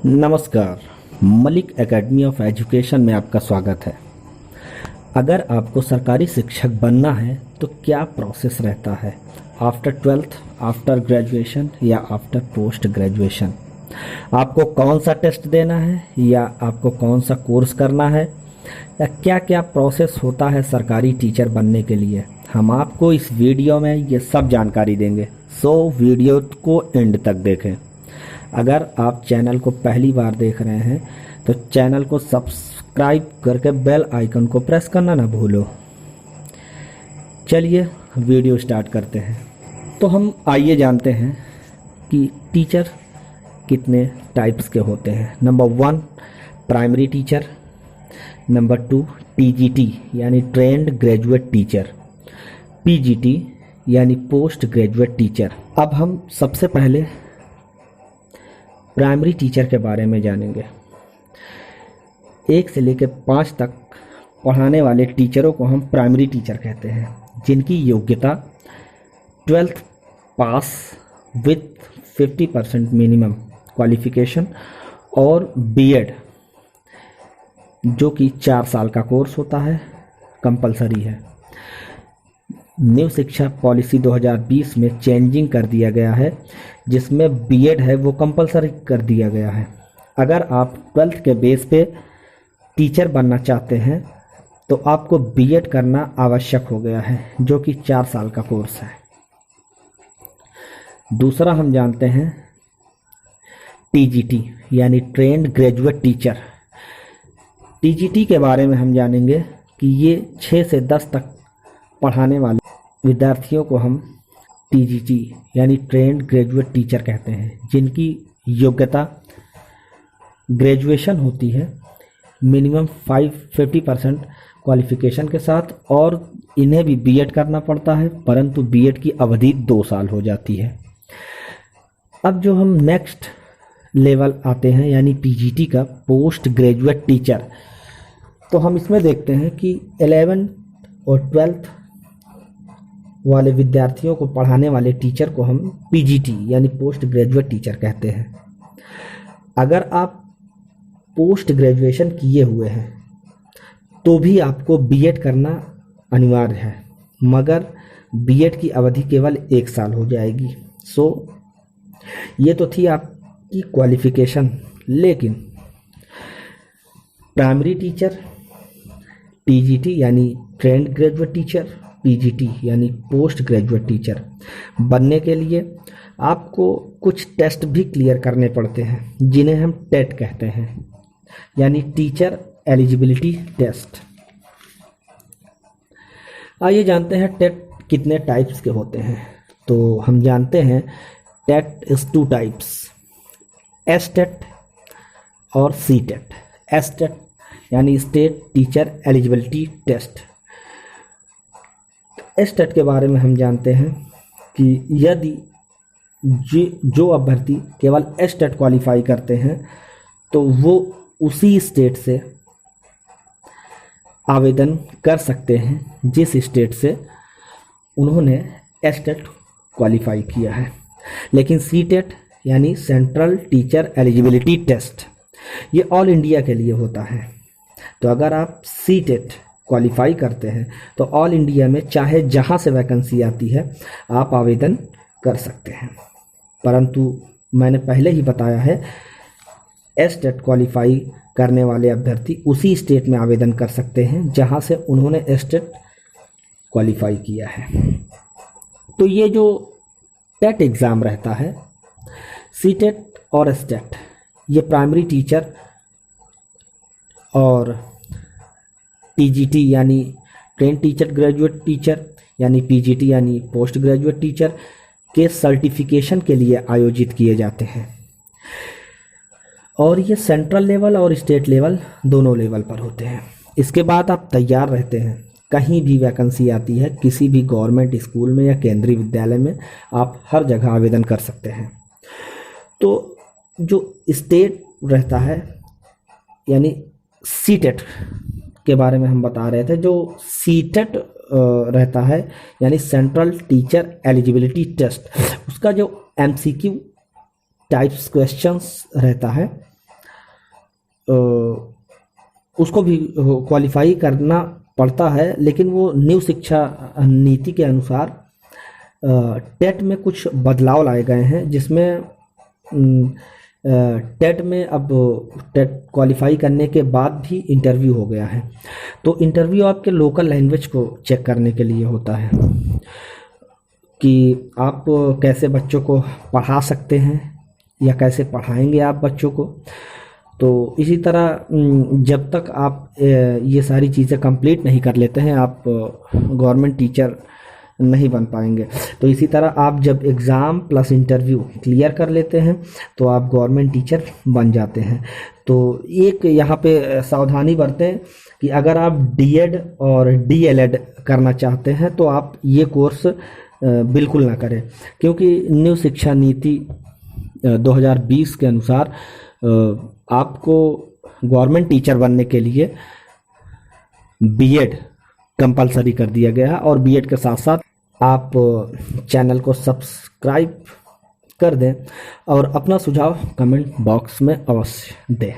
नमस्कार। Malik academy of education में आपका स्वागत है। अगर आपको सरकारी शिक्षक बनना है तो क्या प्रोसेस रहता है आफ्टर ट्वेल्थ, आफ्टर ग्रेजुएशन या आफ्टर पोस्ट ग्रेजुएशन? आपको कौन सा टेस्ट देना है या आपको कौन सा कोर्स करना है या क्या क्या प्रोसेस होता है सरकारी टीचर बनने के लिए, हम आपको इस वीडियो में ये सब जानकारी देंगे। सो वीडियो को एंड तक देखें। अगर आप चैनल को पहली बार देख रहे हैं तो चैनल को सब्सक्राइब करके बेल आइकन को प्रेस करना ना भूलो। चलिए वीडियो स्टार्ट करते हैं। तो हम आइए जानते हैं कि टीचर कितने टाइप्स के होते हैं। Number 1 primary teacher, number 2 TGT यानी ट्रेंड ग्रेजुएट टीचर, पीजीटी यानी पोस्ट ग्रेजुएट टीचर। अब हम सबसे पहले प्राइमरी टीचर के बारे में जानेंगे। 1 से लेकर 5 तक पढ़ाने वाले टीचरों को हम प्राइमरी टीचर कहते हैं, जिनकी योग्यता 12th pass with 50% minimum qualification और बीएड, जो कि 4 साल का कोर्स होता है, कंपलसरी है। न्यू शिक्षा पॉलिसी 2020 में चेंजिंग कर दिया गया है, जिसमें बीएड है वो कंपलसरी कर दिया गया है। अगर आप 12th के बेस पे टीचर बनना चाहते हैं तो आपको बीएड करना आवश्यक हो गया है, जो कि 4 साल का कोर्स है। दूसरा हम जानते हैं टीजीटी यानी ट्रेंड ग्रेजुएट टीचर। टीजीटी के बारे में हम जानेंगे कि ये 6 से 10 तक पढ़ाने वाले विद्यार्थियों को हम टीजीटी यानी ट्रेंड ग्रेजुएट टीचर कहते हैं, जिनकी योग्यता ग्रेजुएशन होती है मिनिमम 50% क्वालिफिकेशन के साथ, और इन्हें भी बीएड करना पड़ता है, परंतु बीएड की अवधि 2 साल हो जाती है। अब जो हम नेक्स्ट लेवल आते हैं यानी पीजीटी का, पोस्ट ग्रेजुएट टीचर, तो हम इसमें देखते हैं कि 11 और 12th वाले विद्यार्थियों को पढ़ाने वाले टीचर को हम पीजीटी यानी पोस्ट ग्रेजुएट टीचर कहते हैं। अगर आप पोस्ट ग्रेजुएशन किए हुए हैं तो भी आपको बीएड करना अनिवार्य है, मगर बीएड की अवधि केवल 1 साल हो जाएगी। सो ये तो थी आपकी क्वालिफिकेशन। लेकिन प्राइमरी टीचर, टीजीटी यानी ट्रेंड ग्रेजुएट टीचर, पीजीटी यानी पोस्ट ग्रेजुएट टीचर बनने के लिए आपको कुछ टेस्ट भी क्लियर करने पड़ते हैं, जिन्हें हम टेट कहते हैं, यानी टीचर एलिजिबिलिटी टेस्ट। आइए जानते हैं टेट कितने टाइप्स के होते हैं। तो हम जानते हैं TET is 2 types, S TET और सी टेट। एस टेट यानी state teacher eligibility test. S TET के बारे में हम जानते हैं कि यदि जो अभ्यर्थी केवल एस टेट क्वालिफाई करते हैं तो वो उसी स्टेट से आवेदन कर सकते हैं जिस स्टेट से उन्होंने एस टेट क्वालिफाई किया है। लेकिन सी टेट यानी सेंट्रल टीचर एलिजिबिलिटी टेस्ट, ये ऑल इंडिया के लिए होता है। तो अगर आप सी टेट क्वालिफाई करते हैं तो ऑल इंडिया में चाहे जहां से वैकेंसी आती है आप आवेदन कर सकते हैं। परंतु मैंने पहले ही बताया है, एस टेट क्वालिफाई करने वाले अभ्यर्थी उसी स्टेट में आवेदन कर सकते हैं जहां से उन्होंने एस टेट क्वालिफाई किया है। तो ये जो टेट एग्ज़ाम रहता है, सी टेट और एस टेट, ये प्राइमरी टीचर और टीजीटी यानी ट्रेंड टीचर ग्रेजुएट टीचर यानी पीजीटी यानी पोस्ट ग्रेजुएट टीचर के सर्टिफिकेशन के लिए आयोजित किए जाते हैं। और ये सेंट्रल लेवल और स्टेट लेवल दोनों लेवल पर होते हैं। इसके बाद आप तैयार रहते हैं, कहीं भी वैकेंसी आती है, किसी भी गवर्नमेंट स्कूल में या केंद्रीय विद्यालय में, आप हर जगह आवेदन कर सकते हैं। तो जो स्टेट रहता है यानी सी टेट के बारे में हम बता रहे थे, जो सीटेट रहता है यानी सेंट्रल टीचर एलिजिबिलिटी टेस्ट, उसका जो एमसीक्यू टाइप्स क्वेश्चंस रहता है उसको भी क्वालिफाई करना पड़ता है, लेकिन वो न्यू शिक्षा नीति के अनुसार टेट में कुछ बदलाव लाए गए हैं, जिसमें टेट में अब टेट क्वालिफाई करने के बाद भी इंटरव्यू हो गया है। तो इंटरव्यू आपके लोकल लैंग्वेज को चेक करने के लिए होता है कि आप कैसे बच्चों को पढ़ा सकते हैं या कैसे पढ़ाएंगे आप बच्चों को। तो इसी तरह जब तक आप ये सारी चीज़ें कंप्लीट नहीं कर लेते हैं, आप गवर्नमेंट टीचर नहीं बन पाएंगे। तो इसी तरह आप जब एग्ज़ाम प्लस इंटरव्यू क्लियर कर लेते हैं तो आप गवर्नमेंट टीचर बन जाते हैं। तो एक यहाँ पे सावधानी बरतें कि अगर आप डीएड और डीएलएड करना चाहते हैं तो आप ये कोर्स बिल्कुल ना करें, क्योंकि न्यू शिक्षा नीति 2020 के अनुसार आपको गवर्नमेंट टीचर बनने के लिए बीएड कंपलसरी कर दिया गया है। और बीएड के साथ साथ आप चैनल को सब्सक्राइब कर दें और अपना सुझाव कमेंट बॉक्स में अवश्य दें।